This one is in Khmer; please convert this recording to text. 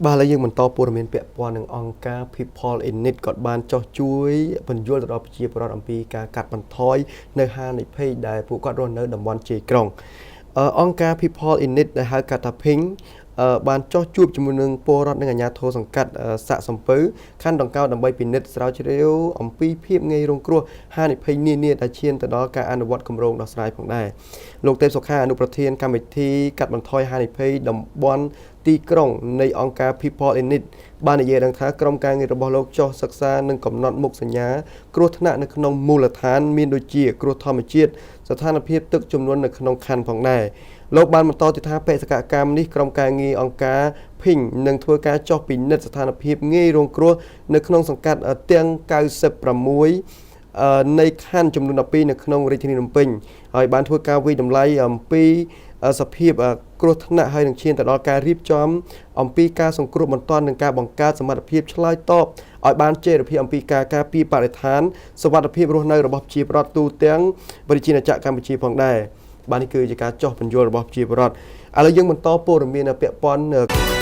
បាទហើយយើងបន្តព័ត៌មានពាក់ព័ន្ធនឹងអង្គការ People in Need ក៏បានចោះជួយបញ្យល់ទៅដល់ប្រជាពលរដ្ឋអំពីការកាត់បន្ថយនៅហានិភ័យដែលពួកគាត់រស់នៅតំបន់ជ័យក្រុងអង្គការ People in Need ដែលហៅកាត់ថា PING បានចោះជួបជាមួយនឹងពលរដ្ឋនិងអាជ្ញាធរសង្កាត់សាក់សំពៅខណ្ឌដង្កោដើម្បីពិនិត្យស្រាវជ្រាវអំពីភាពងាយរងគ្រោះហានិភ័យនានាដែលឈានទៅដល់ការអនុវត្តគម្រោងដោះស្រាយផងដែរលោកទេពសុខាអនុប្រធានកម្មវិធីកាត់បន្ថយហានិភ័យតំបន់ទីក្រុងនៃអង្គការ People in Need បាននិយាយថាក្រុមការងាររបស់លោកចោះសិក្សានិងកំណត់មុខសញ្ញាគ្រោះថ្នាក់នៅក្នុងមូលដ្ឋានមានដូចជាគ្រោះធម្មជាតិស្ថានភាពទឹកជំនន់នៅក្នុងខណ្ឌផងដែរលោកបានបន្តទៀតថាបេសកកម្មនេះក្រុមការងារអង្គការ PING នឹងធ្វើការចោះពិនិត្យស្ថានភាពងាយរងគ្រោះនៅក្នុងសង្កាត់ទាំង96នៃខណ្ឌចំនួន12នៅក្នុងរាជធានីភ្នំពេញហើយបានធ្វើការវិយតម្លៃអំពីសភាពគ្រោះថ្នាក់ហើយនឹងឈានទៅដល់ការរៀបចំអំពីការសង្គ្រោះបន្ទាន់និងការបង្កើតសមត្ថភាពឆ្លើយតបឲ្យបានជេរភាពអំពីការការពារបរិស្ថានសុវត្ថិភាពរស់នៅរបស់ប្រជាពលរដ្ឋទូទាំងប្រជាជាតិកម្ពុជាផងដែរបាទនេះគឺជាការចោះបញ្យល់របស់ប្រជាពលរដ្ឋឥឡូវយើងបន្តព័ត៌មានពាក់ព័ន្ធ